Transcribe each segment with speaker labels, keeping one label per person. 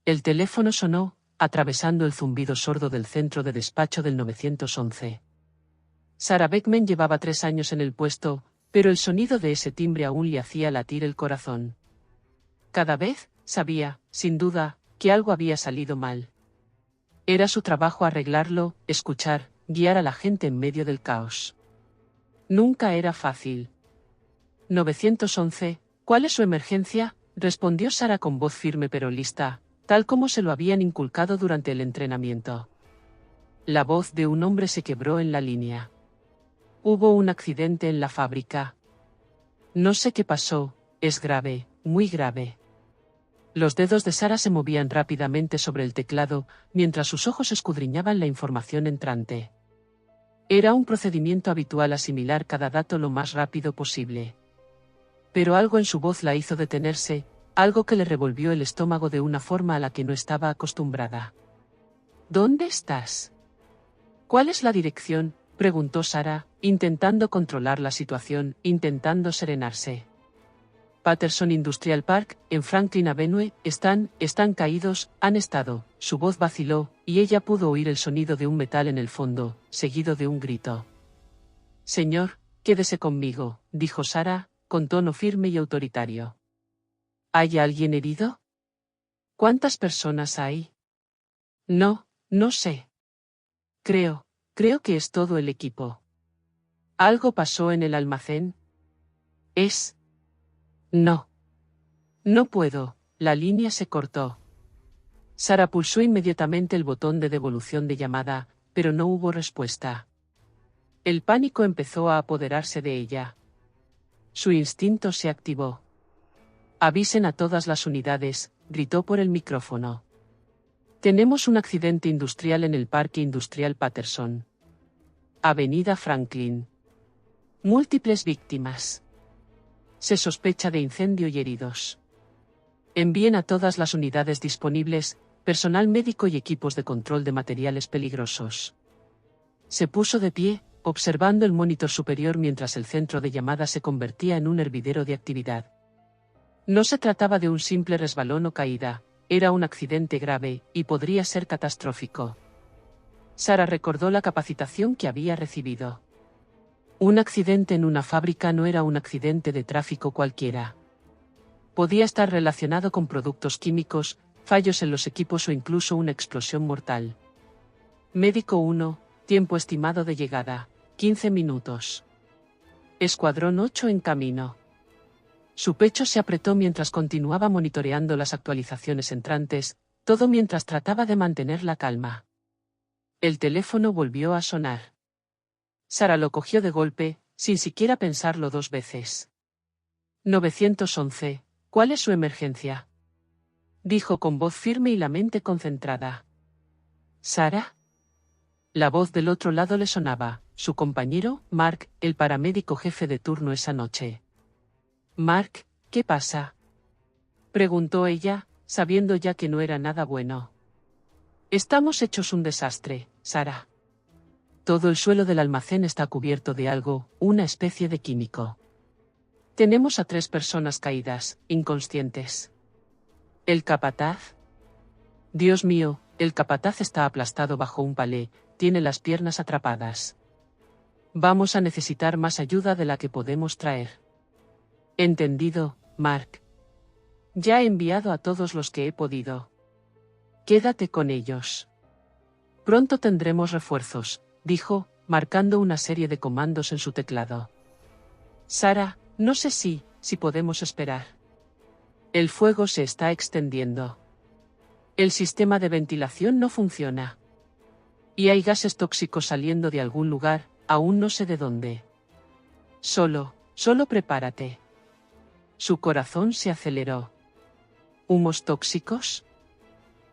Speaker 1: El teléfono sonó, atravesando el zumbido sordo del centro de despacho del 911. Sarah Beckman llevaba 3 años en el puesto, pero el sonido de ese timbre aún le hacía latir el corazón. Cada vez, sabía, sin duda, que algo había salido mal. Era su trabajo arreglarlo, escuchar, guiar a la gente en medio del caos. Nunca era fácil. 911, ¿cuál es su emergencia?, respondió Sarah con voz firme pero lista, tal como se lo habían inculcado durante el entrenamiento. La voz de un hombre se quebró en la línea. Hubo un accidente en la fábrica. No sé qué pasó, es grave, muy grave. Los dedos de Sarah se movían rápidamente sobre el teclado, mientras sus ojos escudriñaban la información entrante. Era un procedimiento habitual asimilar cada dato lo más rápido posible. Pero algo en su voz la hizo detenerse, algo que le revolvió el estómago de una forma a la que no estaba acostumbrada. ¿Dónde estás? ¿Cuál es la dirección?, preguntó Sarah, intentando controlar la situación, intentando serenarse. Patterson Industrial Park, en Franklin Avenue, están caídos, han estado. Su voz vaciló, y ella pudo oír el sonido de un metal en el fondo, seguido de un grito. Señor, quédese conmigo, dijo Sarah, con tono firme y autoritario. ¿Hay alguien herido? ¿Cuántas personas hay? No sé. Creo que es todo el equipo. ¿Algo pasó en el almacén? No. No puedo, la línea se cortó. Sarah pulsó inmediatamente el botón de devolución de llamada, pero no hubo respuesta. El pánico empezó a apoderarse de ella. Su instinto se activó. Avisen a todas las unidades, gritó por el micrófono. Tenemos un accidente industrial en el Parque Industrial Patterson. Avenida Franklin. Múltiples víctimas. Se sospecha de incendio y heridos. Envíen a todas las unidades disponibles, personal médico y equipos de control de materiales peligrosos. Se puso de pie, observando el monitor superior mientras el centro de llamadas se convertía en un hervidero de actividad. No se trataba de un simple resbalón o caída, era un accidente grave, y podría ser catastrófico. Sarah recordó la capacitación que había recibido. Un accidente en una fábrica no era un accidente de tráfico cualquiera. Podía estar relacionado con productos químicos, fallos en los equipos o incluso una explosión mortal. Médico 1, tiempo estimado de llegada, 15 minutos. Escuadrón 8 en camino. Su pecho se apretó mientras continuaba monitoreando las actualizaciones entrantes, todo mientras trataba de mantener la calma. El teléfono volvió a sonar. Sarah lo cogió de golpe, sin siquiera pensarlo 2 veces. 911, ¿cuál es su emergencia?, dijo con voz firme y la mente concentrada. ¿Sarah? La voz del otro lado le sonaba, su compañero, Mark, el paramédico jefe de turno esa noche. Mark, ¿qué pasa?, preguntó ella, sabiendo ya que no era nada bueno. Estamos hechos un desastre, Sarah. Todo el suelo del almacén está cubierto de algo, una especie de químico. Tenemos a 3 personas caídas, inconscientes. ¿El capataz? Dios mío, el capataz está aplastado bajo un palé, tiene las piernas atrapadas. Vamos a necesitar más ayuda de la que podemos traer. Entendido, Mark. Ya he enviado a todos los que he podido. Quédate con ellos. Pronto tendremos refuerzos, dijo, marcando una serie de comandos en su teclado. Sarah, no sé si podemos esperar. El fuego se está extendiendo. El sistema de ventilación no funciona. Y hay gases tóxicos saliendo de algún lugar, aún no sé de dónde. Solo prepárate. Su corazón se aceleró. ¿Humos tóxicos?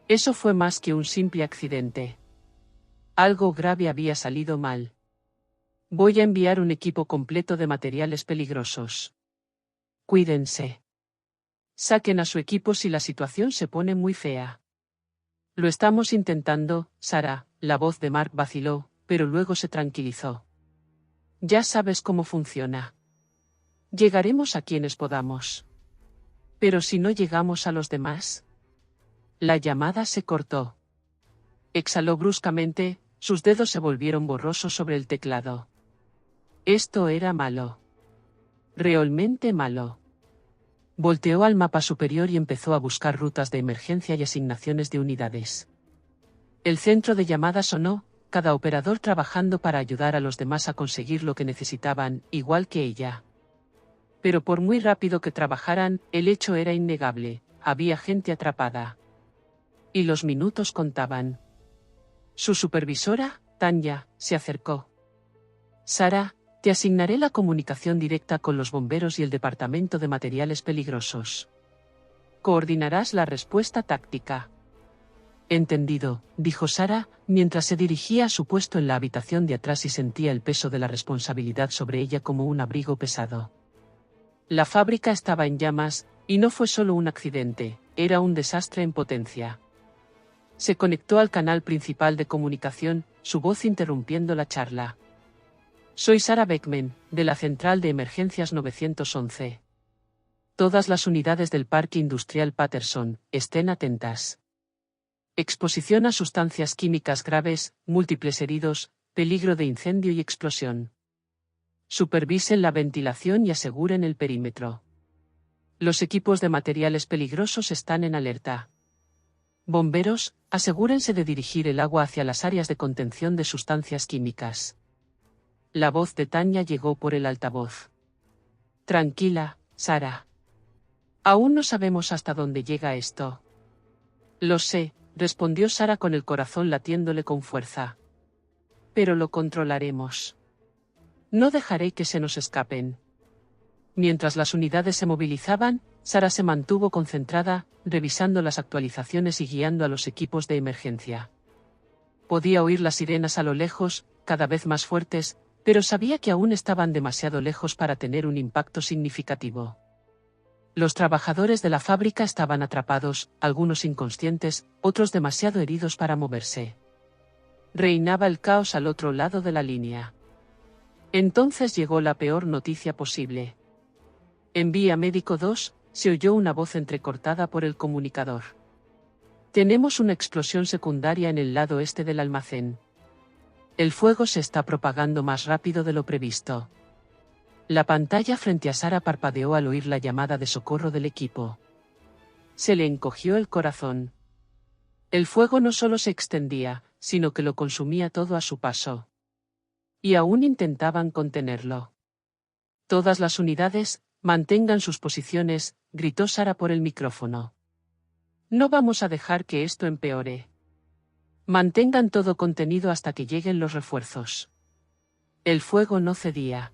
Speaker 1: Eso fue más que un simple accidente. Algo grave había salido mal. Voy a enviar un equipo completo de materiales peligrosos. Cuídense. Saquen a su equipo si la situación se pone muy fea. Lo estamos intentando, Sarah, la voz de Mark vaciló, pero luego se tranquilizó. Ya sabes cómo funciona. Llegaremos a quienes podamos. Pero si no llegamos a los demás. La llamada se cortó. Exhaló bruscamente, sus dedos se volvieron borrosos sobre el teclado. Esto era malo. Realmente malo. Volteó al mapa superior y empezó a buscar rutas de emergencia y asignaciones de unidades. El centro de llamadas sonó, cada operador trabajando para ayudar a los demás a conseguir lo que necesitaban, igual que ella. Pero por muy rápido que trabajaran, el hecho era innegable, había gente atrapada. Y los minutos contaban. Su supervisora, Tanya, se acercó. Sara, te asignaré la comunicación directa con los bomberos y el departamento de materiales peligrosos. Coordinarás la respuesta táctica. Entendido, dijo Sara, mientras se dirigía a su puesto en la habitación de atrás y sentía el peso de la responsabilidad sobre ella como un abrigo pesado. La fábrica estaba en llamas, y no fue solo un accidente, era un desastre en potencia. Se conectó al canal principal de comunicación, su voz interrumpiendo la charla. Soy Sarah Beckman, de la Central de Emergencias 911. Todas las unidades del Parque Industrial Patterson, estén atentas. Exposición a sustancias químicas graves, múltiples heridos, peligro de incendio y explosión. Supervisen la ventilación y aseguren el perímetro. Los equipos de materiales peligrosos están en alerta. Bomberos, asegúrense de dirigir el agua hacia las áreas de contención de sustancias químicas. La voz de Tanya llegó por el altavoz. Tranquila, Sara. Aún no sabemos hasta dónde llega esto. Lo sé, respondió Sara con el corazón latiéndole con fuerza. Pero lo controlaremos. No dejaré que se nos escapen. Mientras las unidades se movilizaban, Sara se mantuvo concentrada, revisando las actualizaciones y guiando a los equipos de emergencia. Podía oír las sirenas a lo lejos, cada vez más fuertes, pero sabía que aún estaban demasiado lejos para tener un impacto significativo. Los trabajadores de la fábrica estaban atrapados, algunos inconscientes, otros demasiado heridos para moverse. Reinaba el caos al otro lado de la línea. Entonces llegó la peor noticia posible. En Vía Médico 2, se oyó una voz entrecortada por el comunicador. Tenemos una explosión secundaria en el lado este del almacén. El fuego se está propagando más rápido de lo previsto. La pantalla frente a Sara parpadeó al oír la llamada de socorro del equipo. Se le encogió el corazón. El fuego no solo se extendía, sino que lo consumía todo a su paso. Y aún intentaban contenerlo. Todas las unidades, mantengan sus posiciones, gritó Sara por el micrófono. No vamos a dejar que esto empeore. Mantengan todo contenido hasta que lleguen los refuerzos. El fuego no cedía.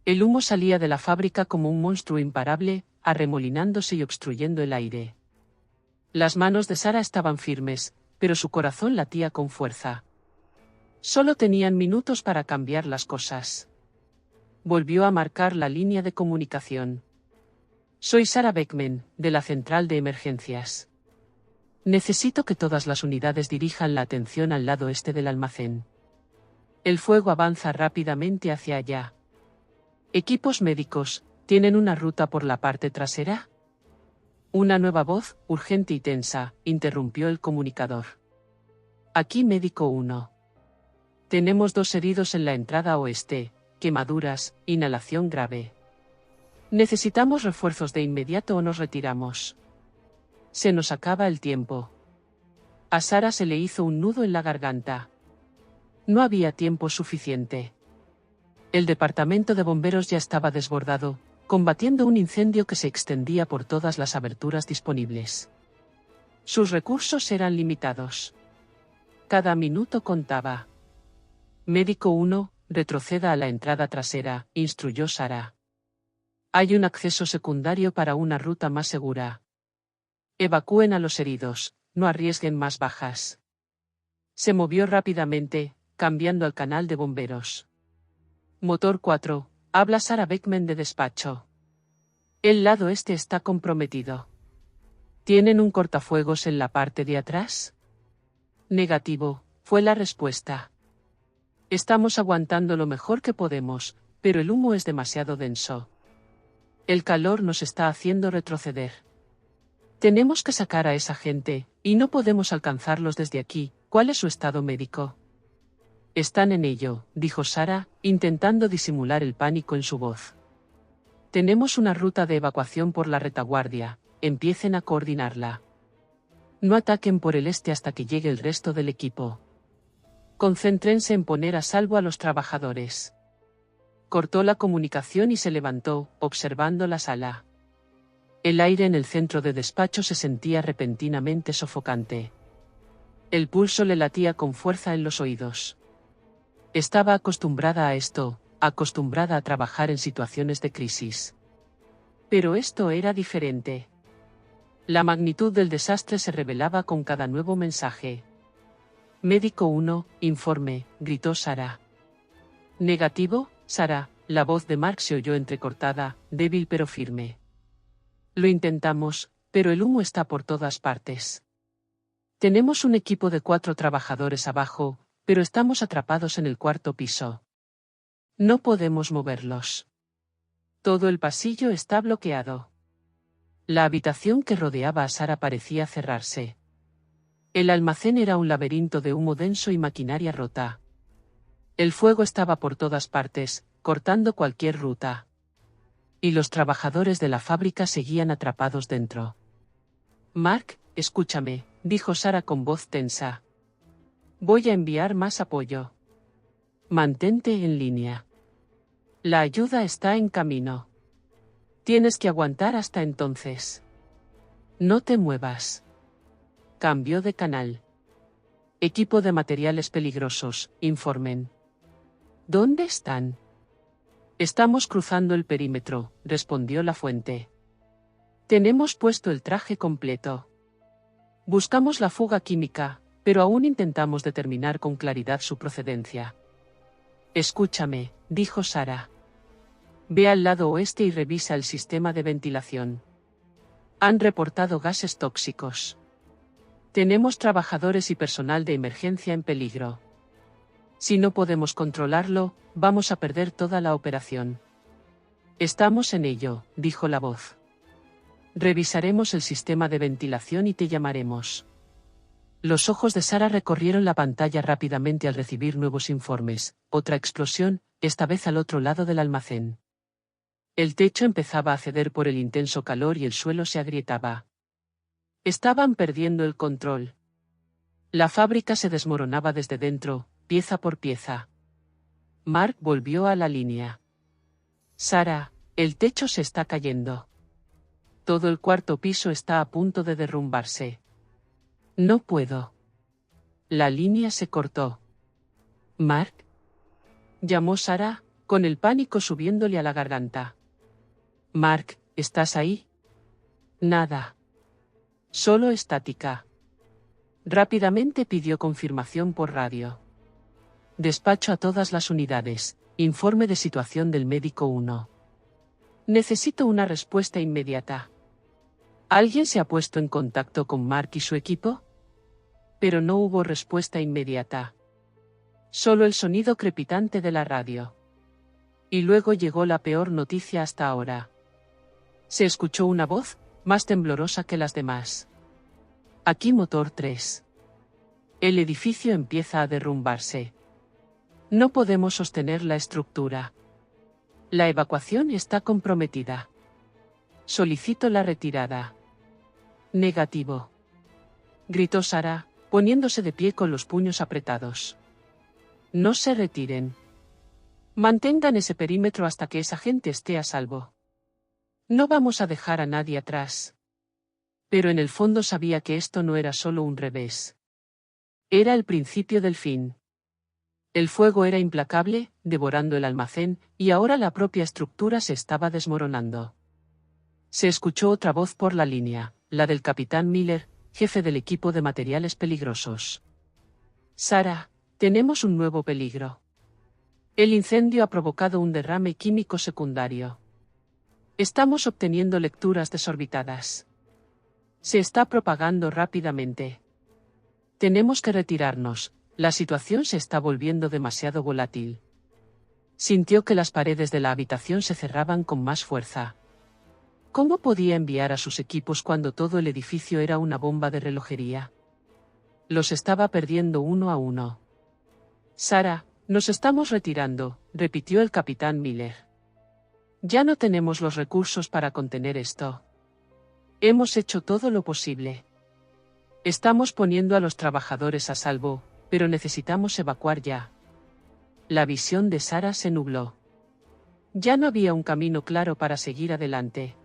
Speaker 1: El humo salía de la fábrica como un monstruo imparable, arremolinándose y obstruyendo el aire. Las manos de Sara estaban firmes, pero su corazón latía con fuerza. Solo tenían minutos para cambiar las cosas. Volvió a marcar la línea de comunicación. Soy Sarah Beckman, de la Central de Emergencias. Necesito que todas las unidades dirijan la atención al lado este del almacén. El fuego avanza rápidamente hacia allá. Equipos médicos, ¿tienen una ruta por la parte trasera? Una nueva voz, urgente y tensa, interrumpió el comunicador. Aquí médico 1. Tenemos 2 heridos en la entrada oeste, quemaduras, inhalación grave. Necesitamos refuerzos de inmediato o nos retiramos. Se nos acaba el tiempo. A Sara se le hizo un nudo en la garganta. No había tiempo suficiente. El departamento de bomberos ya estaba desbordado, combatiendo un incendio que se extendía por todas las aberturas disponibles. Sus recursos eran limitados. Cada minuto contaba. Médico 1, retroceda a la entrada trasera, instruyó Sara. Hay un acceso secundario para una ruta más segura. Evacúen a los heridos, no arriesguen más bajas. Se movió rápidamente, cambiando al canal de bomberos. Motor 4, habla Sarah Beckman de despacho. El lado este está comprometido. ¿Tienen un cortafuegos en la parte de atrás? Negativo, fue la respuesta. Estamos aguantando lo mejor que podemos, pero el humo es demasiado denso. El calor nos está haciendo retroceder. Tenemos que sacar a esa gente, y no podemos alcanzarlos desde aquí. ¿Cuál es su estado médico? Están en ello, dijo Sarah, intentando disimular el pánico en su voz. Tenemos una ruta de evacuación por la retaguardia, empiecen a coordinarla. No ataquen por el este hasta que llegue el resto del equipo. Concéntrense en poner a salvo a los trabajadores. Cortó la comunicación y se levantó, observando la sala. El aire en el centro de despacho se sentía repentinamente sofocante. El pulso le latía con fuerza en los oídos. Estaba acostumbrada a esto, acostumbrada a trabajar en situaciones de crisis. Pero esto era diferente. La magnitud del desastre se revelaba con cada nuevo mensaje. Médico 1, informe, gritó Sarah. Negativo, Sarah, la voz de Mark se oyó entrecortada, débil pero firme. Lo intentamos, pero el humo está por todas partes. Tenemos un equipo de 4 trabajadores abajo, pero estamos atrapados en el 4º piso. No podemos moverlos. Todo el pasillo está bloqueado. La habitación que rodeaba a Sarah parecía cerrarse. El almacén era un laberinto de humo denso y maquinaria rota. El fuego estaba por todas partes, cortando cualquier ruta. Y los trabajadores de la fábrica seguían atrapados dentro. Mark, escúchame, dijo Sarah con voz tensa. Voy a enviar más apoyo. Mantente en línea. La ayuda está en camino. Tienes que aguantar hasta entonces. No te muevas. Cambio de canal. Equipo de materiales peligrosos, informen. ¿Dónde están? Estamos cruzando el perímetro, respondió la fuente. Tenemos puesto el traje completo. Buscamos la fuga química, pero aún intentamos determinar con claridad su procedencia. Escúchame, dijo Sarah. Ve al lado oeste y revisa el sistema de ventilación. Han reportado gases tóxicos. Tenemos trabajadores y personal de emergencia en peligro. Si no podemos controlarlo, vamos a perder toda la operación. Estamos en ello, dijo la voz. Revisaremos el sistema de ventilación y te llamaremos. Los ojos de Sarah recorrieron la pantalla rápidamente al recibir nuevos informes. Otra explosión, esta vez al otro lado del almacén. El techo empezaba a ceder por el intenso calor y el suelo se agrietaba. Estaban perdiendo el control. La fábrica se desmoronaba desde dentro, pieza por pieza. Mark volvió a la línea. Sarah, el techo se está cayendo. Todo el 4º piso está a punto de derrumbarse. No puedo. La línea se cortó. Mark. Llamó Sarah, con el pánico subiéndole a la garganta. Mark, ¿estás ahí? Nada. Solo estática. Rápidamente pidió confirmación por radio. Despacho a todas las unidades. Informe de situación del médico 1. Necesito una respuesta inmediata. ¿Alguien se ha puesto en contacto con Mark y su equipo? Pero no hubo respuesta inmediata. Solo el sonido crepitante de la radio. Y luego llegó la peor noticia hasta ahora. Se escuchó una voz, más temblorosa que las demás. Aquí motor 3. El edificio empieza a derrumbarse. No podemos sostener la estructura. La evacuación está comprometida. Solicito la retirada. Negativo. Gritó Sarah, poniéndose de pie con los puños apretados. No se retiren. Mantengan ese perímetro hasta que esa gente esté a salvo. No vamos a dejar a nadie atrás. Pero en el fondo sabía que esto no era solo un revés. Era el principio del fin. El fuego era implacable, devorando el almacén, y ahora la propia estructura se estaba desmoronando. Se escuchó otra voz por la línea, la del capitán Miller, jefe del equipo de materiales peligrosos. Sarah, tenemos un nuevo peligro. El incendio ha provocado un derrame químico secundario. Estamos obteniendo lecturas desorbitadas. Se está propagando rápidamente. Tenemos que retirarnos, la situación se está volviendo demasiado volátil. Sintió que las paredes de la habitación se cerraban con más fuerza. ¿Cómo podía enviar a sus equipos cuando todo el edificio era una bomba de relojería? Los estaba perdiendo uno a uno. Sarah, nos estamos retirando, repitió el capitán Miller. Ya no tenemos los recursos para contener esto. Hemos hecho todo lo posible. Estamos poniendo a los trabajadores a salvo, pero necesitamos evacuar ya. La visión de Sarah se nubló. Ya no había un camino claro para seguir adelante.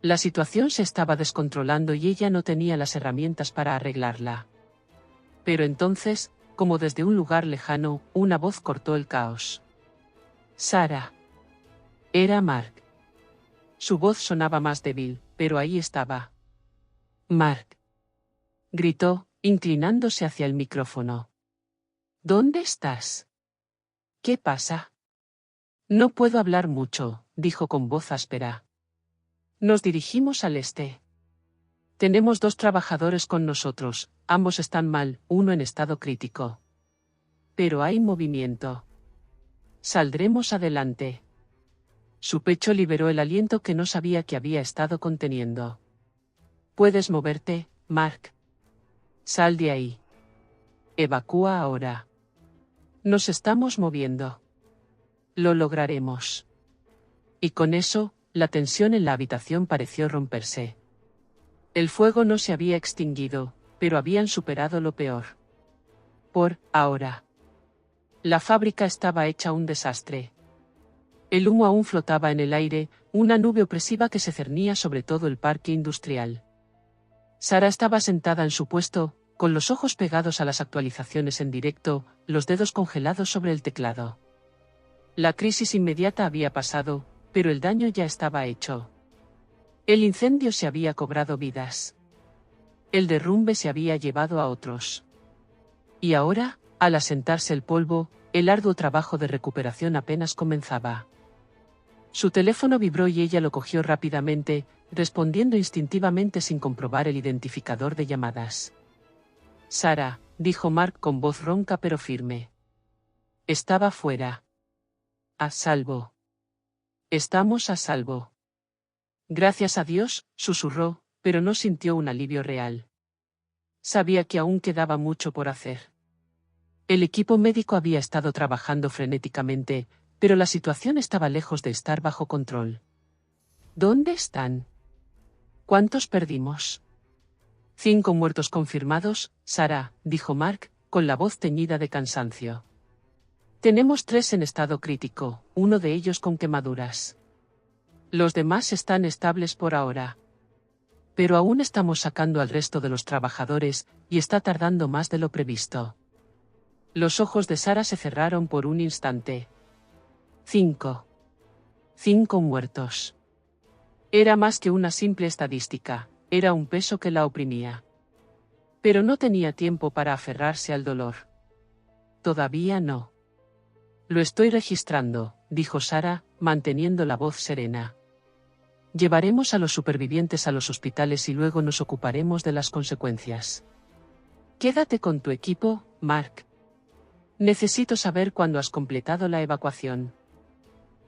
Speaker 1: La situación se estaba descontrolando y ella no tenía las herramientas para arreglarla. Pero entonces, como desde un lugar lejano, una voz cortó el caos. Sarah. Era Mark. Su voz sonaba más débil, pero ahí estaba. Mark. Gritó, inclinándose hacia el micrófono. ¿Dónde estás? ¿Qué pasa? No puedo hablar mucho, dijo con voz áspera. Nos dirigimos al este. Tenemos 2 trabajadores con nosotros, ambos están mal, uno en estado crítico. Pero hay movimiento. Saldremos adelante. Su pecho liberó el aliento que no sabía que había estado conteniendo. Puedes moverte, Mark. Sal de ahí. Evacúa ahora. Nos estamos moviendo. Lo lograremos. Y con eso, la tensión en la habitación pareció romperse. El fuego no se había extinguido, pero habían superado lo peor. Por ahora. La fábrica estaba hecha un desastre. El humo aún flotaba en el aire, una nube opresiva que se cernía sobre todo el parque industrial. Sarah estaba sentada en su puesto, con los ojos pegados a las actualizaciones en directo, los dedos congelados sobre el teclado. La crisis inmediata había pasado, pero el daño ya estaba hecho. El incendio se había cobrado vidas. El derrumbe se había llevado a otros. Y ahora, al asentarse el polvo, el arduo trabajo de recuperación apenas comenzaba. Su teléfono vibró y ella lo cogió rápidamente, respondiendo instintivamente sin comprobar el identificador de llamadas. Sarah, dijo Mark con voz ronca pero firme. Estaba fuera. A salvo. Estamos a salvo. Gracias a Dios, susurró, pero no sintió un alivio real. Sabía que aún quedaba mucho por hacer. El equipo médico había estado trabajando frenéticamente, pero la situación estaba lejos de estar bajo control. ¿Dónde están? ¿Cuántos perdimos? 5 muertos confirmados, Sarah, dijo Mark, con la voz teñida de cansancio. Tenemos 3 en estado crítico, uno de ellos con quemaduras. Los demás están estables por ahora. Pero aún estamos sacando al resto de los trabajadores, y está tardando más de lo previsto. Los ojos de Sarah se cerraron por un instante. 5 muertos. Era más que una simple estadística, era un peso que la oprimía. Pero no tenía tiempo para aferrarse al dolor. Todavía no. Lo estoy registrando, dijo Sarah, manteniendo la voz serena. Llevaremos a los supervivientes a los hospitales y luego nos ocuparemos de las consecuencias. Quédate con tu equipo, Mark. Necesito saber cuándo has completado la evacuación.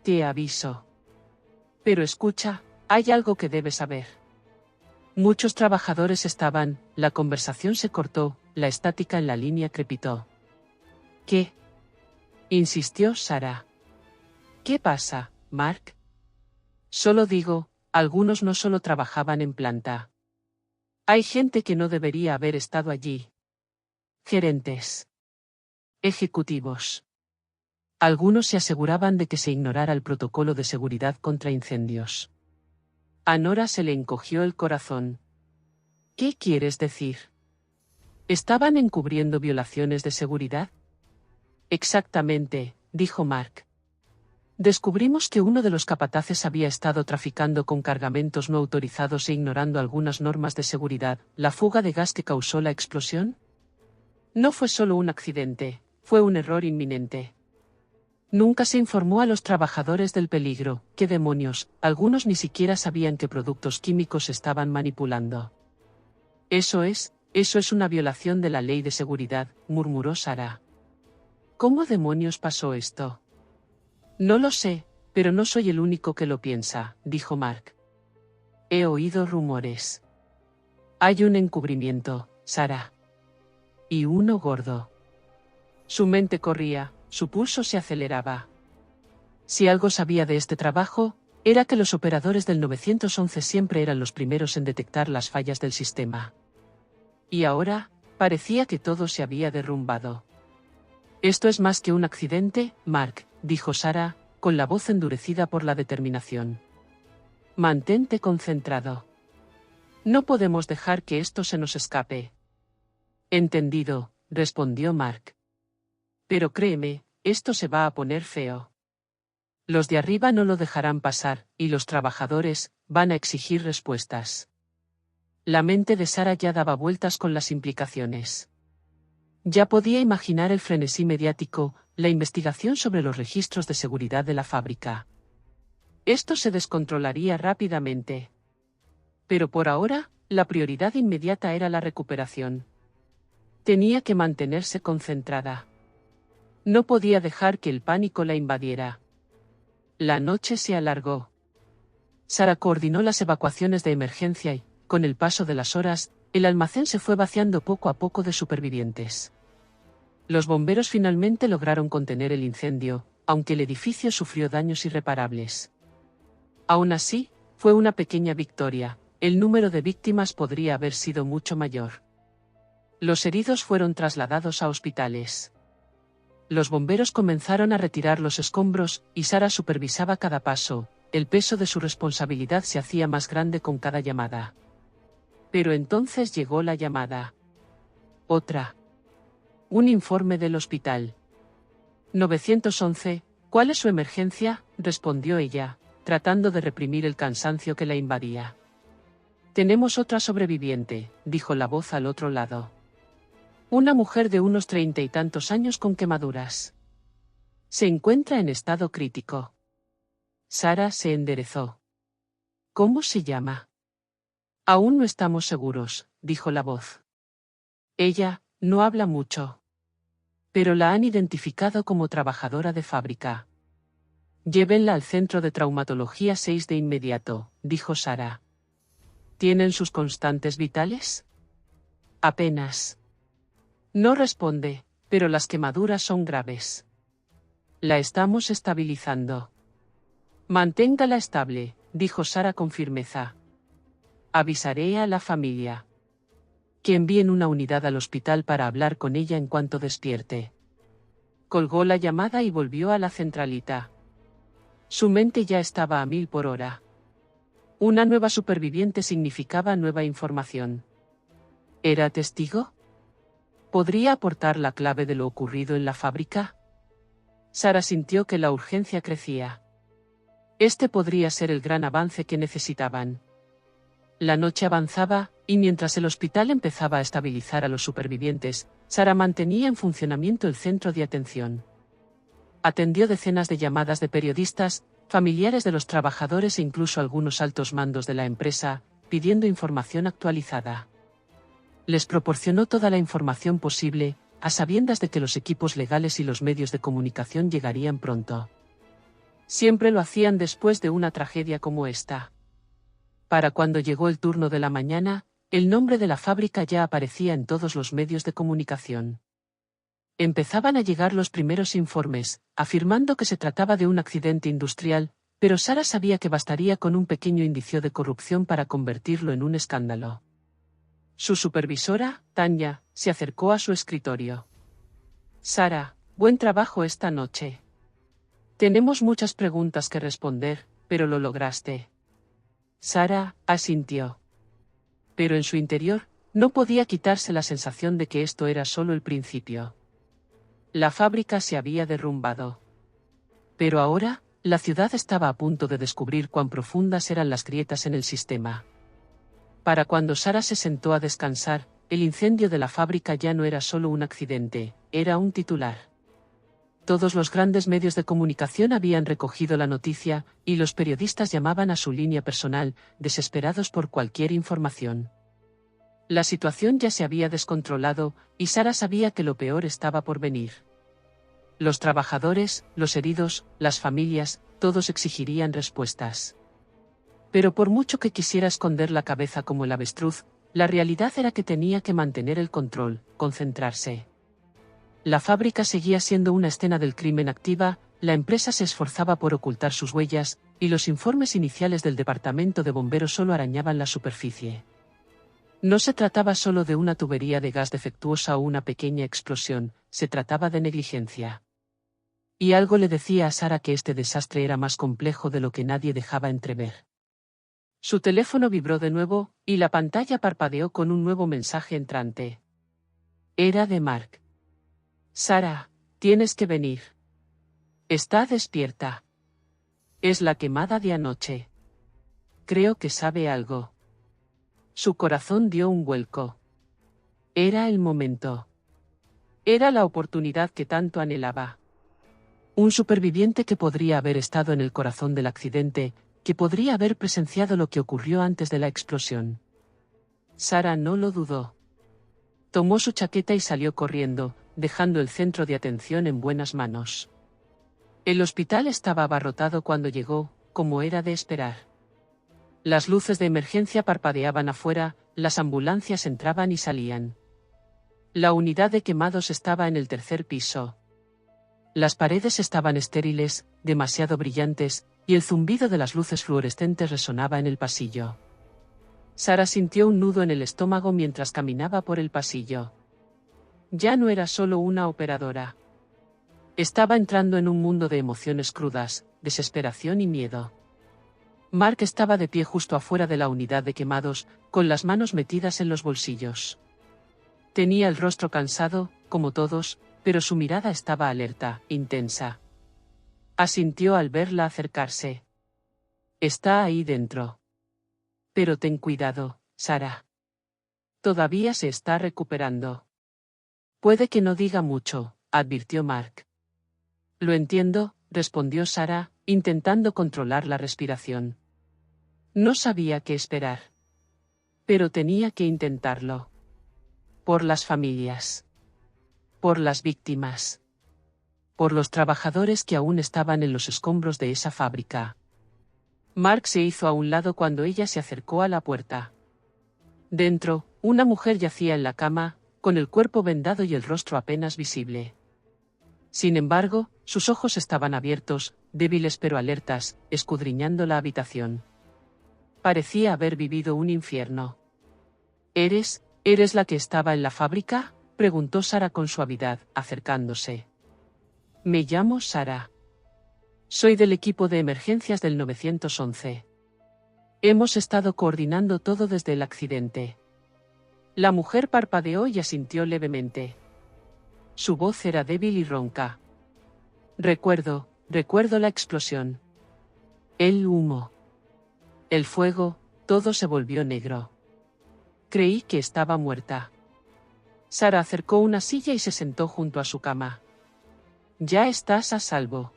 Speaker 1: Te aviso. Pero escucha, hay algo que debes saber. Muchos trabajadores estaban, la conversación se cortó, la estática en la línea crepitó. ¿Qué? Insistió Sarah. ¿Qué pasa, Mark? Solo digo, algunos no solo trabajaban en planta. Hay gente que no debería haber estado allí. Gerentes. Ejecutivos. Algunos se aseguraban de que se ignorara el protocolo de seguridad contra incendios. A Nora se le encogió el corazón. ¿Qué quieres decir? ¿Estaban encubriendo violaciones de seguridad? Exactamente, dijo Mark. Descubrimos que uno de los capataces había estado traficando con cargamentos no autorizados e ignorando algunas normas de seguridad. ¿La fuga de gas que causó la explosión? No fue solo un accidente, fue un error inminente. Nunca se informó a los trabajadores del peligro. ¿Qué demonios? Algunos ni siquiera sabían qué productos químicos estaban manipulando. Eso es una violación de la ley de seguridad, murmuró Sarah. ¿Cómo demonios pasó esto? No lo sé, pero no soy el único que lo piensa, dijo Mark. He oído rumores. Hay un encubrimiento, Sara. Y uno gordo. Su mente corría, su pulso se aceleraba. Si algo sabía de este trabajo, era que los operadores del 911 siempre eran los primeros en detectar las fallas del sistema. Y ahora, parecía que todo se había derrumbado. Esto es más que un accidente, Mark, dijo Sara, con la voz endurecida por la determinación. Mantente concentrado. No podemos dejar que esto se nos escape. Entendido, respondió Mark. Pero créeme, esto se va a poner feo. Los de arriba no lo dejarán pasar, y los trabajadores van a exigir respuestas. La mente de Sara ya daba vueltas con las implicaciones. Ya podía imaginar el frenesí mediático, la investigación sobre los registros de seguridad de la fábrica. Esto se descontrolaría rápidamente. Pero por ahora, la prioridad inmediata era la recuperación. Tenía que mantenerse concentrada. No podía dejar que el pánico la invadiera. La noche se alargó. Sara coordinó las evacuaciones de emergencia y, con el paso de las horas, el almacén se fue vaciando poco a poco de supervivientes. Los bomberos finalmente lograron contener el incendio, aunque el edificio sufrió daños irreparables. Aún así, fue una pequeña victoria, el número de víctimas podría haber sido mucho mayor. Los heridos fueron trasladados a hospitales. Los bomberos comenzaron a retirar los escombros, y Sara supervisaba cada paso, el peso de su responsabilidad se hacía más grande con cada llamada. Pero entonces llegó la llamada. Otra. Un informe del hospital. 911, ¿cuál es su emergencia?, respondió ella, tratando de reprimir el cansancio que la invadía. Tenemos otra sobreviviente, dijo la voz al otro lado. Una mujer de unos 30 y tantos años con quemaduras. Se encuentra en estado crítico. Sara se enderezó. ¿Cómo se llama? Aún no estamos seguros, dijo la voz. Ella no habla mucho. Pero la han identificado como trabajadora de fábrica. Llévenla al centro de traumatología 6 de inmediato, dijo Sara. ¿Tienen sus constantes vitales? Apenas. No responde, pero las quemaduras son graves. La estamos estabilizando. Manténgala estable, dijo Sara con firmeza. Avisaré a la familia. Que envíen una unidad al hospital para hablar con ella en cuanto despierte. Colgó la llamada y volvió a la centralita. Su mente ya estaba a 1000 por hora. Una nueva superviviente significaba nueva información. ¿Era testigo? ¿Podría aportar la clave de lo ocurrido en la fábrica? Sara sintió que la urgencia crecía. Este podría ser el gran avance que necesitaban. La noche avanzaba, y mientras el hospital empezaba a estabilizar a los supervivientes, Sara mantenía en funcionamiento el centro de atención. Atendió decenas de llamadas de periodistas, familiares de los trabajadores e incluso algunos altos mandos de la empresa, pidiendo información actualizada. Les proporcionó toda la información posible, a sabiendas de que los equipos legales y los medios de comunicación llegarían pronto. Siempre lo hacían después de una tragedia como esta. Para cuando llegó el turno de la mañana, el nombre de la fábrica ya aparecía en todos los medios de comunicación. Empezaban a llegar los primeros informes, afirmando que se trataba de un accidente industrial, pero Sara sabía que bastaría con un pequeño indicio de corrupción para convertirlo en un escándalo. Su supervisora, Tanya, se acercó a su escritorio. Sara, buen trabajo esta noche. Tenemos muchas preguntas que responder, pero lo lograste. Sara asintió. Pero en su interior, no podía quitarse la sensación de que esto era solo el principio. La fábrica se había derrumbado. Pero ahora, la ciudad estaba a punto de descubrir cuán profundas eran las grietas en el sistema. Para cuando Sara se sentó a descansar, el incendio de la fábrica ya no era solo un accidente, era un titular. Todos los grandes medios de comunicación habían recogido la noticia, y los periodistas llamaban a su línea personal, desesperados por cualquier información. La situación ya se había descontrolado, y Sara sabía que lo peor estaba por venir. Los trabajadores, los heridos, las familias, todos exigirían respuestas. Pero por mucho que quisiera esconder la cabeza como el avestruz, la realidad era que tenía que mantener el control, concentrarse. La fábrica seguía siendo una escena del crimen activa, la empresa se esforzaba por ocultar sus huellas, y los informes iniciales del departamento de bomberos solo arañaban la superficie. No se trataba solo de una tubería de gas defectuosa o una pequeña explosión, se trataba de negligencia. Y algo le decía a Sara que este desastre era más complejo de lo que nadie dejaba entrever. Su teléfono vibró de nuevo, y la pantalla parpadeó con un nuevo mensaje entrante. Era de Mark. Sara, tienes que venir. Está despierta. Es la quemada de anoche. Creo que sabe algo. Su corazón dio un vuelco. Era el momento. Era la oportunidad que tanto anhelaba. Un superviviente que podría haber estado en el corazón del accidente, que podría haber presenciado lo que ocurrió antes de la explosión. Sara no lo dudó. Tomó su chaqueta y salió corriendo, dejando el centro de atención en buenas manos. El hospital estaba abarrotado cuando llegó, como era de esperar. Las luces de emergencia parpadeaban afuera, las ambulancias entraban y salían. La unidad de quemados estaba en el tercer piso. Las paredes estaban estériles, demasiado brillantes, y el zumbido de las luces fluorescentes resonaba en el pasillo. Sara sintió un nudo en el estómago mientras caminaba por el pasillo. Ya no era solo una operadora. Estaba entrando en un mundo de emociones crudas, desesperación y miedo. Mark estaba de pie justo afuera de la unidad de quemados, con las manos metidas en los bolsillos. Tenía el rostro cansado, como todos, pero su mirada estaba alerta, intensa. Asintió al verla acercarse. Está ahí dentro. Pero ten cuidado, Sara. Todavía se está recuperando. Puede que no diga mucho, advirtió Mark. Lo entiendo, respondió Sara, intentando controlar la respiración. No sabía qué esperar. Pero tenía que intentarlo. Por las familias. Por las víctimas. Por los trabajadores que aún estaban en los escombros de esa fábrica. Mark se hizo a un lado cuando ella se acercó a la puerta. Dentro, una mujer yacía en la cama, con el cuerpo vendado y el rostro apenas visible. Sin embargo, sus ojos estaban abiertos, débiles pero alertas, escudriñando la habitación. Parecía haber vivido un infierno. ¿Eres la que estaba en la fábrica?, preguntó Sara con suavidad, acercándose. Me llamo Sara. Soy del equipo de emergencias del 911. Hemos estado coordinando todo desde el accidente. La mujer parpadeó y asintió levemente. Su voz era débil y ronca. Recuerdo la explosión. El humo. El fuego, todo se volvió negro. Creí que estaba muerta. Sara acercó una silla y se sentó junto a su cama. Ya estás a salvo.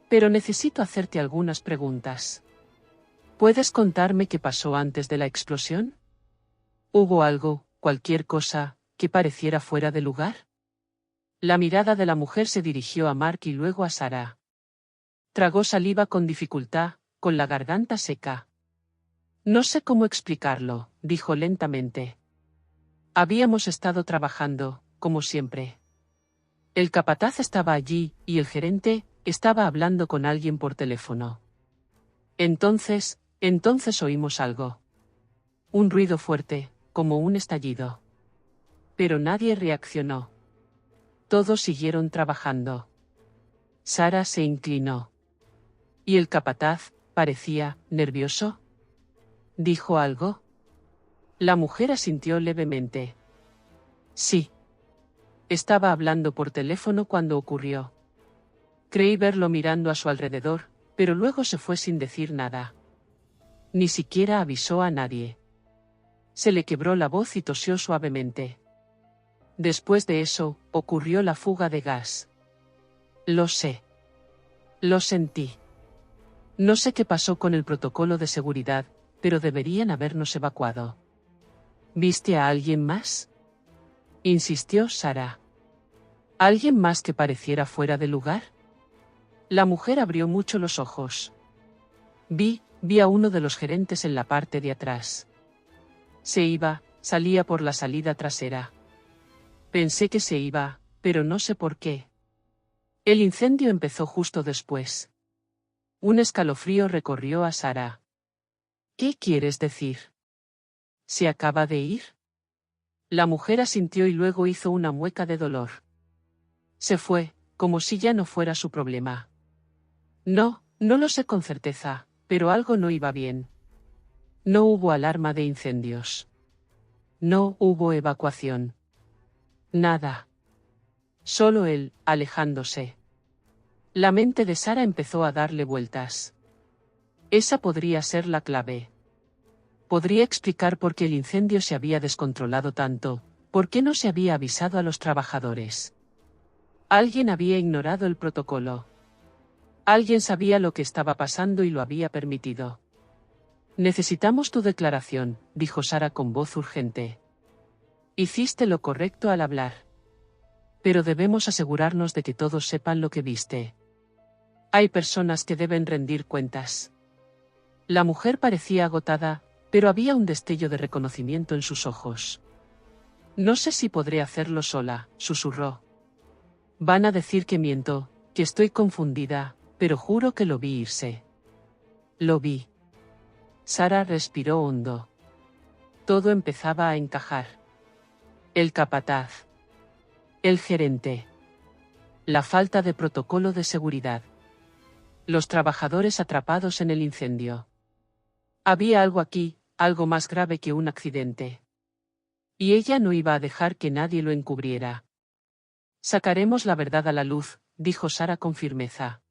Speaker 1: Pero necesito hacerte algunas preguntas. ¿Puedes contarme qué pasó antes de la explosión? ¿Hubo algo, cualquier cosa, que pareciera fuera de lugar? La mirada de la mujer se dirigió a Mark y luego a Sara. Tragó saliva con dificultad, con la garganta seca. No sé cómo explicarlo, dijo lentamente. Habíamos estado trabajando, como siempre. El capataz estaba allí, y el gerente estaba hablando con alguien por teléfono. Entonces oímos algo. Un ruido fuerte, como un estallido. Pero nadie reaccionó. Todos siguieron trabajando. Sara se inclinó. ¿Y el capataz parecía nervioso? ¿Dijo algo? La mujer asintió levemente. Sí. Estaba hablando por teléfono cuando ocurrió. Creí verlo mirando a su alrededor, pero luego se fue sin decir nada. Ni siquiera avisó a nadie. Se le quebró la voz y tosió suavemente. Después de eso, ocurrió la fuga de gas. Lo sé. Lo sentí. No sé qué pasó con el protocolo de seguridad, pero deberían habernos evacuado. ¿Viste a alguien más?, insistió Sara. ¿Alguien más que pareciera fuera de lugar? La mujer abrió mucho los ojos. Vi vi a uno de los gerentes en la parte de atrás. Salía por la salida trasera. Pensé que se iba, pero no sé por qué. El incendio empezó justo después. Un escalofrío recorrió a Sara. ¿Qué quieres decir? ¿Se acaba de ir? La mujer asintió y luego hizo una mueca de dolor. Se fue, como si ya no fuera su problema. No lo sé con certeza, pero algo no iba bien. No hubo alarma de incendios. No hubo evacuación. Nada. Solo él, alejándose. La mente de Sara empezó a darle vueltas. Esa podría ser la clave. Podría explicar por qué el incendio se había descontrolado tanto, por qué no se había avisado a los trabajadores. Alguien había ignorado el protocolo. Alguien sabía lo que estaba pasando y lo había permitido. Necesitamos tu declaración, dijo Sara con voz urgente. Hiciste lo correcto al hablar. Pero debemos asegurarnos de que todos sepan lo que viste. Hay personas que deben rendir cuentas. La mujer parecía agotada, pero había un destello de reconocimiento en sus ojos. No sé si podré hacerlo sola, susurró. Van a decir que miento, que estoy confundida, pero juro que lo vi irse. Lo vi. Sara respiró hondo. Todo empezaba a encajar. El capataz. El gerente. La falta de protocolo de seguridad. Los trabajadores atrapados en el incendio. Había algo aquí, algo más grave que un accidente. Y ella no iba a dejar que nadie lo encubriera. Sacaremos la verdad a la luz, dijo Sara con firmeza.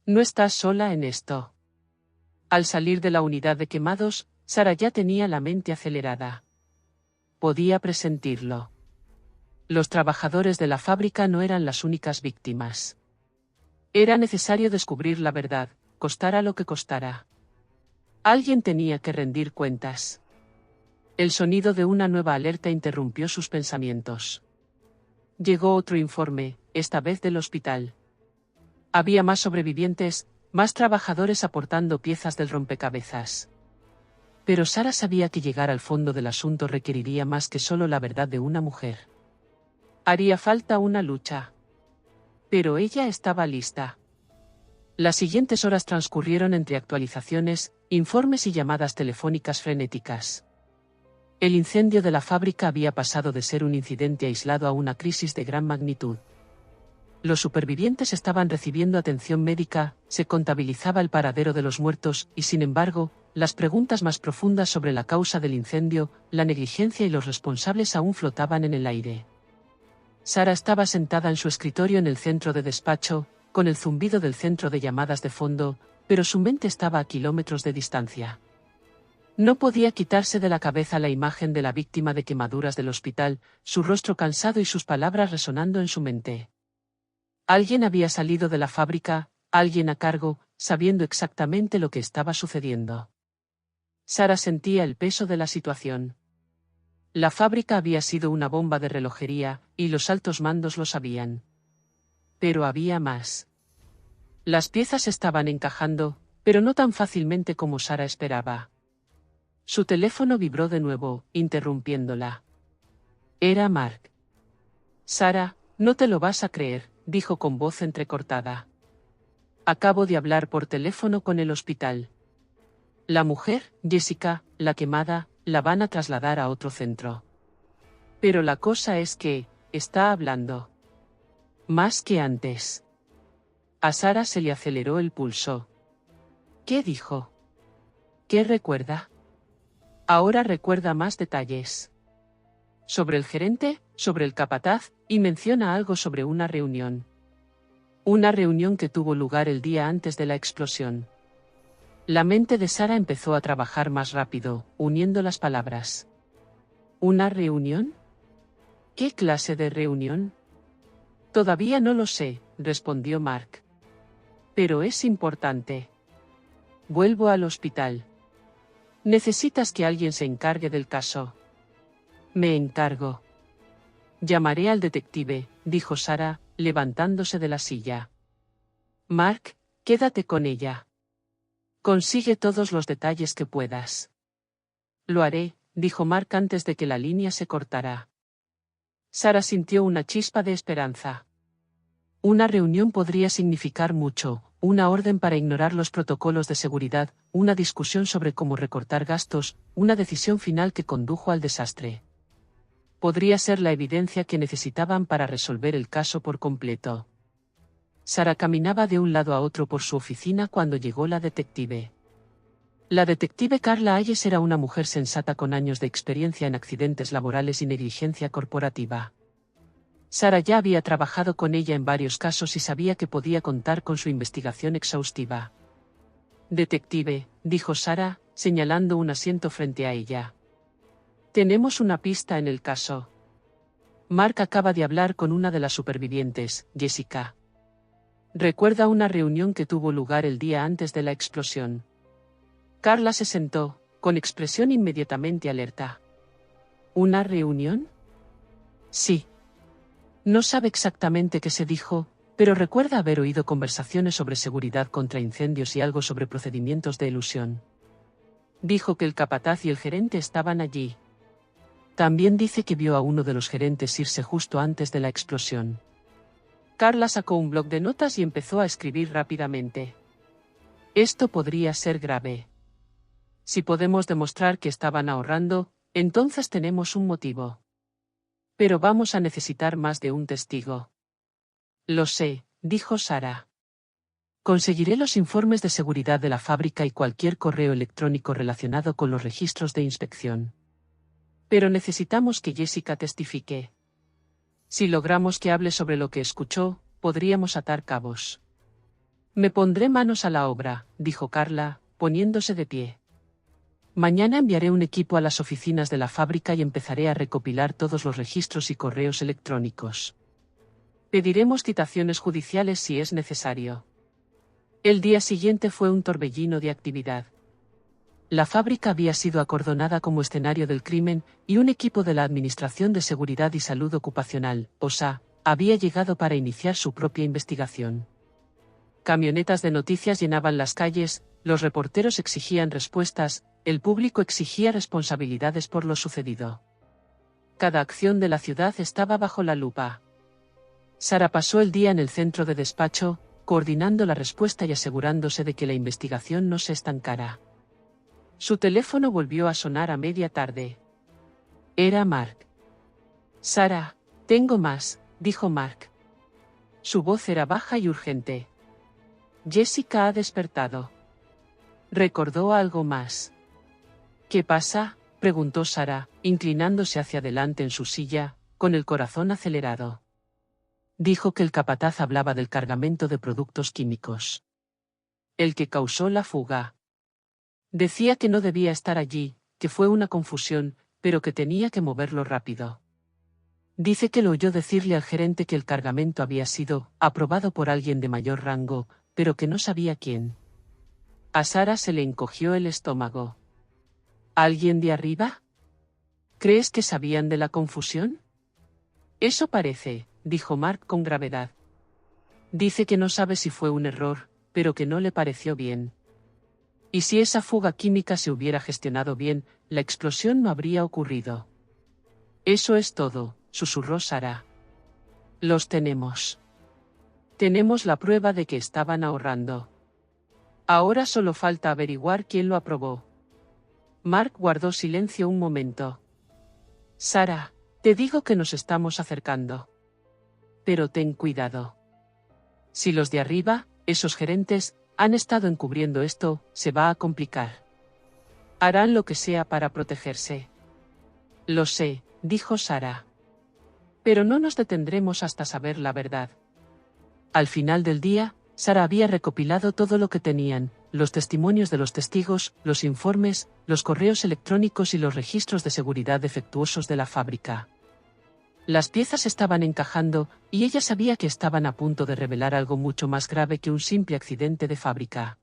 Speaker 1: No estás sola en esto. Al salir de la unidad de quemados, Sara ya tenía la mente acelerada. Podía presentirlo. Los trabajadores de la fábrica no eran las únicas víctimas. Era necesario descubrir la verdad, costara lo que costara. Alguien tenía que rendir cuentas. El sonido de una nueva alerta interrumpió sus pensamientos. Llegó otro informe, esta vez del hospital. Había más sobrevivientes, más trabajadores aportando piezas del rompecabezas. Pero Sara sabía que llegar al fondo del asunto requeriría más que solo la verdad de una mujer. Haría falta una lucha. Pero ella estaba lista. Las siguientes horas transcurrieron entre actualizaciones, informes y llamadas telefónicas frenéticas. El incendio de la fábrica había pasado de ser un incidente aislado a una crisis de gran magnitud. Los supervivientes estaban recibiendo atención médica, se contabilizaba el paradero de los muertos y, sin embargo, las preguntas más profundas sobre la causa del incendio, la negligencia y los responsables aún flotaban en el aire. Sara estaba sentada en su escritorio en el centro de despacho, con el zumbido del centro de llamadas de fondo, pero su mente estaba a kilómetros de distancia. No podía quitarse de la cabeza la imagen de la víctima de quemaduras del hospital, su rostro cansado y sus palabras resonando en su mente. Alguien había salido de la fábrica, alguien a cargo, sabiendo exactamente lo que estaba sucediendo. Sara sentía el peso de la situación. La fábrica había sido una bomba de relojería, y los altos mandos lo sabían. Pero había más. Las piezas estaban encajando, pero no tan fácilmente como Sara esperaba. Su teléfono vibró de nuevo, interrumpiéndola. Era Mark. Sara, no te lo vas a creer, dijo con voz entrecortada. Acabo de hablar por teléfono con el hospital. La mujer, Jessica, la quemada, la van a trasladar a otro centro. Pero la cosa es que, está hablando. Más que antes. A Sara se le aceleró el pulso. ¿Qué dijo? ¿Qué recuerda? Ahora recuerda más detalles. Sobre el gerente, sobre el capataz, y menciona algo sobre una reunión. Una reunión que tuvo lugar el día antes de la explosión. La mente de Sara empezó a trabajar más rápido, uniendo las palabras. ¿Una reunión? ¿Qué clase de reunión? Todavía no lo sé, respondió Mark. Pero es importante. Vuelvo al hospital. Necesitas que alguien se encargue del caso. Me encargo. Llamaré al detective, dijo Sara, levantándose de la silla. Mark, quédate con ella. Consigue todos los detalles que puedas. Lo haré, dijo Mark antes de que la línea se cortara. Sara sintió una chispa de esperanza. Una reunión podría significar mucho, una orden para ignorar los protocolos de seguridad, una discusión sobre cómo recortar gastos, una decisión final que condujo al desastre. Podría ser la evidencia que necesitaban para resolver el caso por completo. Sara caminaba de un lado a otro por su oficina cuando llegó la detective. La detective Carla Hayes era una mujer sensata con años de experiencia en accidentes laborales y negligencia corporativa. Sara ya había trabajado con ella en varios casos y sabía que podía contar con su investigación exhaustiva. Detective, dijo Sara, señalando un asiento frente a ella. Tenemos una pista en el caso. Mark acaba de hablar con una de las supervivientes, Jessica. Recuerda una reunión que tuvo lugar el día antes de la explosión. Carla se sentó, con expresión inmediatamente alerta. ¿Una reunión? Sí. No sabe exactamente qué se dijo, pero recuerda haber oído conversaciones sobre seguridad contra incendios y algo sobre procedimientos de elusión. Dijo que el capataz y el gerente estaban allí. También dice que vio a uno de los gerentes irse justo antes de la explosión. Carla sacó un bloc de notas y empezó a escribir rápidamente. Esto podría ser grave. Si podemos demostrar que estaban ahorrando, entonces tenemos un motivo. Pero vamos a necesitar más de un testigo. Lo sé, dijo Sara. Conseguiré los informes de seguridad de la fábrica y cualquier correo electrónico relacionado con los registros de inspección. Pero necesitamos que Jessica testifique. Si logramos que hable sobre lo que escuchó, podríamos atar cabos. Me pondré manos a la obra, dijo Carla, poniéndose de pie. Mañana enviaré un equipo a las oficinas de la fábrica y empezaré a recopilar todos los registros y correos electrónicos. Pediremos citaciones judiciales si es necesario. El día siguiente fue un torbellino de actividad. La fábrica había sido acordonada como escenario del crimen, y un equipo de la Administración de Seguridad y Salud Ocupacional, OSA, había llegado para iniciar su propia investigación. Camionetas de noticias llenaban las calles, los reporteros exigían respuestas, el público exigía responsabilidades por lo sucedido. Cada acción de la ciudad estaba bajo la lupa. Sara pasó el día en el centro de despacho, coordinando la respuesta y asegurándose de que la investigación no se estancara. Su teléfono volvió a sonar a media tarde. Era Mark. Sara, tengo más, dijo Mark. Su voz era baja y urgente. Jessica ha despertado. Recordó algo más. ¿Qué pasa?, preguntó Sara, inclinándose hacia adelante en su silla, con el corazón acelerado. Dijo que el capataz hablaba del cargamento de productos químicos. El que causó la fuga. Decía que no debía estar allí, que fue una confusión, pero que tenía que moverlo rápido. Dice que lo oyó decirle al gerente que el cargamento había sido aprobado por alguien de mayor rango, pero que no sabía quién. A Sara se le encogió el estómago. ¿Alguien de arriba? ¿Crees que sabían de la confusión? Eso parece, dijo Mark con gravedad. Dice que no sabe si fue un error, pero que no le pareció bien. Y si esa fuga química se hubiera gestionado bien, la explosión no habría ocurrido. Eso es todo, susurró Sara. Los tenemos. Tenemos la prueba de que estaban ahorrando. Ahora solo falta averiguar quién lo aprobó. Mark guardó silencio un momento. Sara, te digo que nos estamos acercando. Pero ten cuidado. Si los de arriba, esos gerentes, han estado encubriendo esto, se va a complicar. Harán lo que sea para protegerse. Lo sé, dijo Sara. Pero no nos detendremos hasta saber la verdad. Al final del día, Sara había recopilado todo lo que tenían, los testimonios de los testigos, los informes, los correos electrónicos y los registros de seguridad defectuosos de la fábrica. Las piezas estaban encajando, y ella sabía que estaban a punto de revelar algo mucho más grave que un simple accidente de fábrica.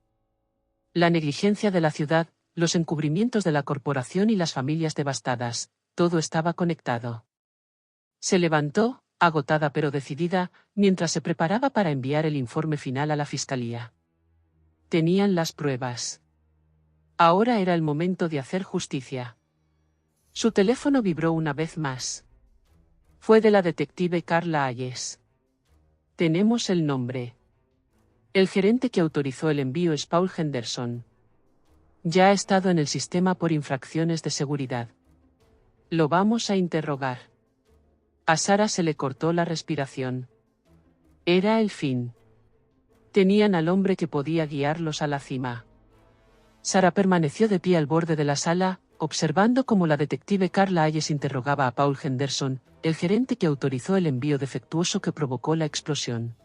Speaker 1: La negligencia de la ciudad, los encubrimientos de la corporación y las familias devastadas, todo estaba conectado. Se levantó, agotada pero decidida, mientras se preparaba para enviar el informe final a la fiscalía. Tenían las pruebas. Ahora era el momento de hacer justicia. Su teléfono vibró una vez más. Fue de la detective Carla Hayes. Tenemos el nombre. El gerente que autorizó el envío es Paul Henderson. Ya ha estado en el sistema por infracciones de seguridad. Lo vamos a interrogar. A Sara se le cortó la respiración. Era el fin. Tenían al hombre que podía guiarlos a la cima. Sara permaneció de pie al borde de la sala, observando cómo la detective Carla Hayes interrogaba a Paul Henderson, el gerente que autorizó el envío defectuoso que provocó la explosión.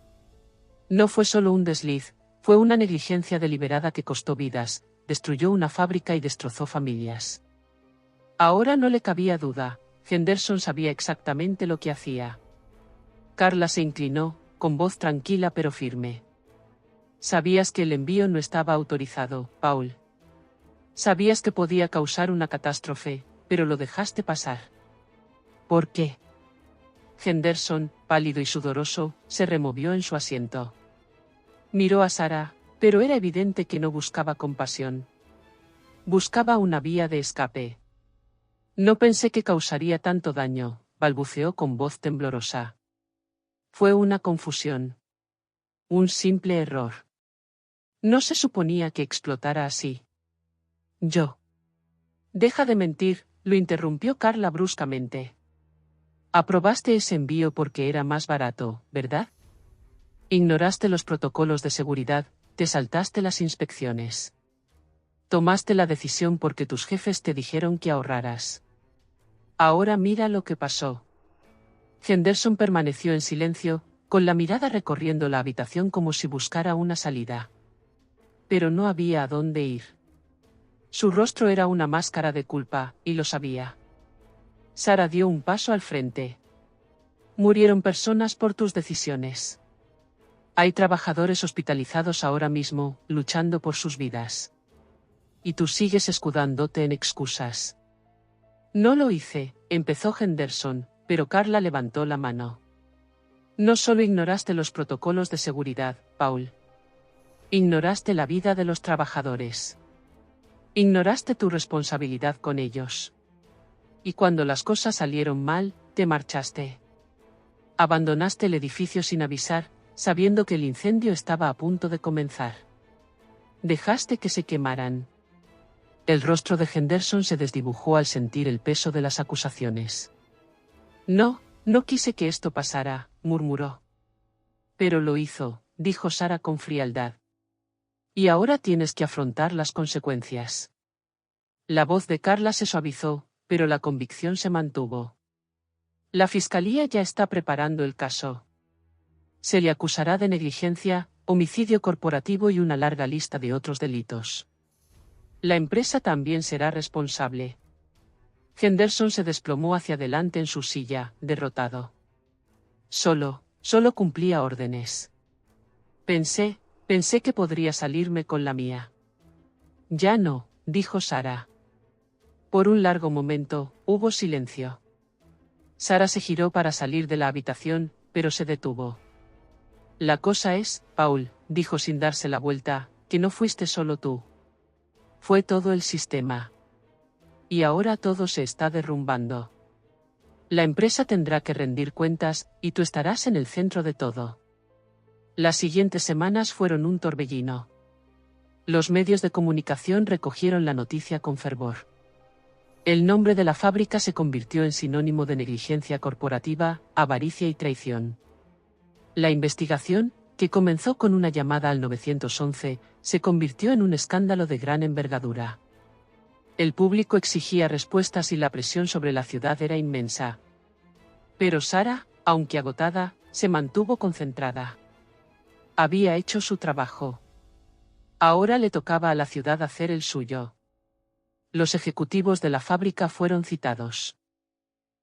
Speaker 1: No fue solo un desliz, fue una negligencia deliberada que costó vidas, destruyó una fábrica y destrozó familias. Ahora no le cabía duda, Henderson sabía exactamente lo que hacía. Carla se inclinó, con voz tranquila pero firme. Sabías que el envío no estaba autorizado, Paul. Sabías que podía causar una catástrofe, pero lo dejaste pasar. ¿Por qué? Henderson, pálido y sudoroso, se removió en su asiento. Miró a Sara, pero era evidente que no buscaba compasión. Buscaba una vía de escape. No pensé que causaría tanto daño, balbuceó con voz temblorosa. Fue una confusión. Un simple error. No se suponía que explotara así. Yo. Deja de mentir, lo interrumpió Carla bruscamente. Aprobaste ese envío porque era más barato, ¿verdad? Ignoraste los protocolos de seguridad, te saltaste las inspecciones. Tomaste la decisión porque tus jefes te dijeron que ahorraras. Ahora mira lo que pasó. Henderson permaneció en silencio, con la mirada recorriendo la habitación como si buscara una salida. Pero no había a dónde ir. Su rostro era una máscara de culpa, y lo sabía. Sara dio un paso al frente. Murieron personas por tus decisiones. Hay trabajadores hospitalizados ahora mismo, luchando por sus vidas. Y tú sigues escudándote en excusas. No lo hice, empezó Henderson, pero Carla levantó la mano. No solo ignoraste los protocolos de seguridad, Paul. Ignoraste la vida de los trabajadores. Ignoraste tu responsabilidad con ellos. Y cuando las cosas salieron mal, te marchaste. Abandonaste el edificio sin avisar, sabiendo que el incendio estaba a punto de comenzar. Dejaste que se quemaran. El rostro de Henderson se desdibujó al sentir el peso de las acusaciones. No quise que esto pasara, murmuró. Pero lo hizo, dijo Sara con frialdad. Y ahora tienes que afrontar las consecuencias. La voz de Carla se suavizó, pero la convicción se mantuvo. La fiscalía ya está preparando el caso. Se le acusará de negligencia, homicidio corporativo y una larga lista de otros delitos. La empresa también será responsable. Henderson se desplomó hacia adelante en su silla, derrotado. Solo cumplía órdenes. Pensé que podría salirme con la mía. Ya no, dijo Sara. Por un largo momento, hubo silencio. Sara se giró para salir de la habitación, pero se detuvo. La cosa es, Paul, dijo sin darse la vuelta, que no fuiste solo tú. Fue todo el sistema. Y ahora todo se está derrumbando. La empresa tendrá que rendir cuentas, y tú estarás en el centro de todo. Las siguientes semanas fueron un torbellino. Los medios de comunicación recogieron la noticia con fervor. El nombre de la fábrica se convirtió en sinónimo de negligencia corporativa, avaricia y traición. La investigación, que comenzó con una llamada al 911, se convirtió en un escándalo de gran envergadura. El público exigía respuestas y la presión sobre la ciudad era inmensa. Pero Sara, aunque agotada, se mantuvo concentrada. Había hecho su trabajo. Ahora le tocaba a la ciudad hacer el suyo. Los ejecutivos de la fábrica fueron citados.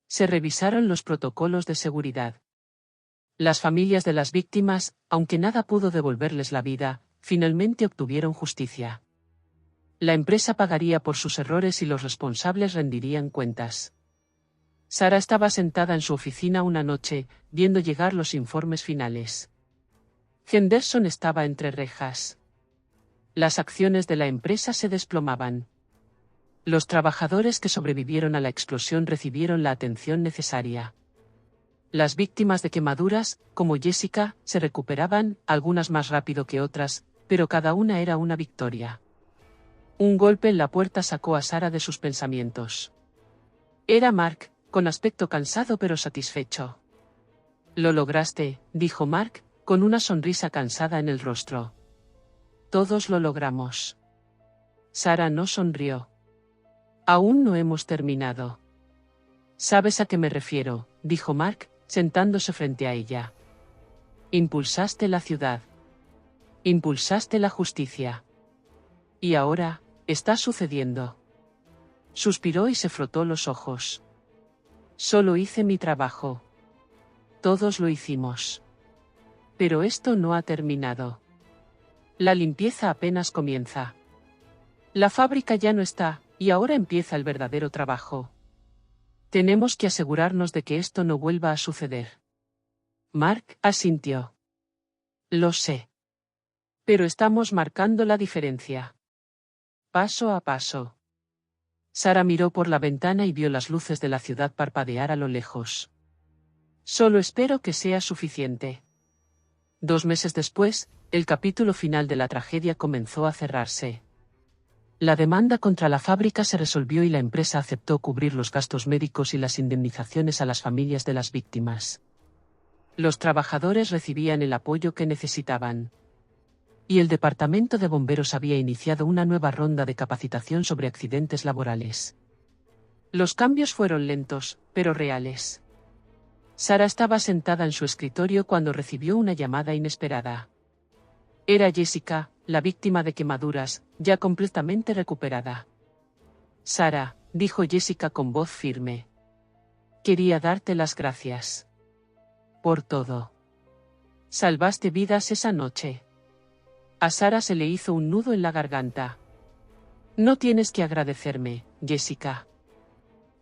Speaker 1: Se revisaron los protocolos de seguridad. Las familias de las víctimas, aunque nada pudo devolverles la vida, finalmente obtuvieron justicia. La empresa pagaría por sus errores y los responsables rendirían cuentas. Sara estaba sentada en su oficina una noche, viendo llegar los informes finales. Henderson estaba entre rejas. Las acciones de la empresa se desplomaban. Los trabajadores que sobrevivieron a la explosión recibieron la atención necesaria. Las víctimas de quemaduras, como Jessica, se recuperaban, algunas más rápido que otras, pero cada una era una victoria. Un golpe en la puerta sacó a Sarah de sus pensamientos. Era Mark, con aspecto cansado pero satisfecho. «Lo lograste», dijo Mark, con una sonrisa cansada en el rostro. «Todos lo logramos». Sarah no sonrió. «Aún no hemos terminado». «¿Sabes a qué me refiero?», dijo Mark, sentándose frente a ella. «Impulsaste la ciudad. Impulsaste la justicia. Y ahora, está sucediendo». Suspiró y se frotó los ojos. «Solo hice mi trabajo. Todos lo hicimos. Pero esto no ha terminado. La limpieza apenas comienza. La fábrica ya no está, y ahora empieza el verdadero trabajo. Tenemos que asegurarnos de que esto no vuelva a suceder». Mark asintió. «Lo sé. Pero estamos marcando la diferencia. Paso a paso». Sarah miró por la ventana y vio las luces de la ciudad parpadear a lo lejos. «Solo espero que sea suficiente». 2 meses después, el capítulo final de la tragedia comenzó a cerrarse. La demanda contra la fábrica se resolvió y la empresa aceptó cubrir los gastos médicos y las indemnizaciones a las familias de las víctimas. Los trabajadores recibían el apoyo que necesitaban. Y el departamento de bomberos había iniciado una nueva ronda de capacitación sobre accidentes laborales. Los cambios fueron lentos, pero reales. Sarah estaba sentada en su escritorio cuando recibió una llamada inesperada. Era Jessica, la víctima de quemaduras, ya completamente recuperada. «Sarah», dijo Jessica con voz firme. «Quería darte las gracias. Por todo. Salvaste vidas esa noche». A Sarah se le hizo un nudo en la garganta. «No tienes que agradecerme, Jessica.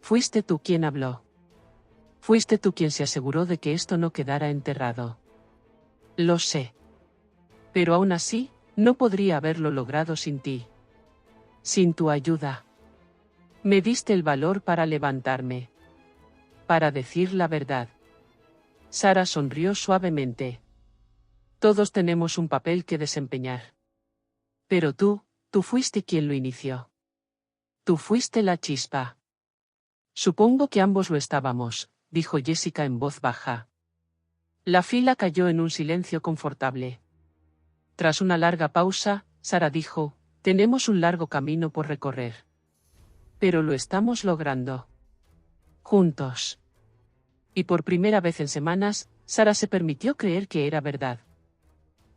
Speaker 1: Fuiste tú quien habló. Fuiste tú quien se aseguró de que esto no quedara enterrado. Lo sé. Pero aún así, no podría haberlo logrado sin ti. Sin tu ayuda. Me diste el valor para levantarme. Para decir la verdad». Sarah sonrió suavemente. «Todos tenemos un papel que desempeñar. Pero tú fuiste quien lo inició. Tú fuiste la chispa». «Supongo que ambos lo estábamos», dijo Jessica en voz baja. La fila cayó en un silencio confortable. Tras una larga pausa, Sarah dijo: «Tenemos un largo camino por recorrer. Pero lo estamos logrando. Juntos». Y por primera vez en semanas, Sarah se permitió creer que era verdad.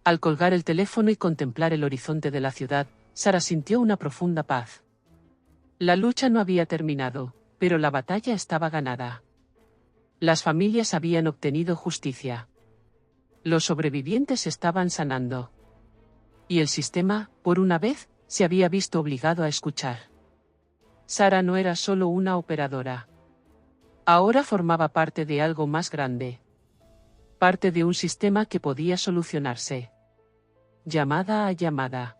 Speaker 1: Al colgar el teléfono y contemplar el horizonte de la ciudad, Sarah sintió una profunda paz. La lucha no había terminado, pero la batalla estaba ganada. Las familias habían obtenido justicia. Los sobrevivientes estaban sanando. Y el sistema, por una vez, se había visto obligado a escuchar. Sarah no era solo una operadora. Ahora formaba parte de algo más grande. Parte de un sistema que podía solucionarse. Llamada a llamada.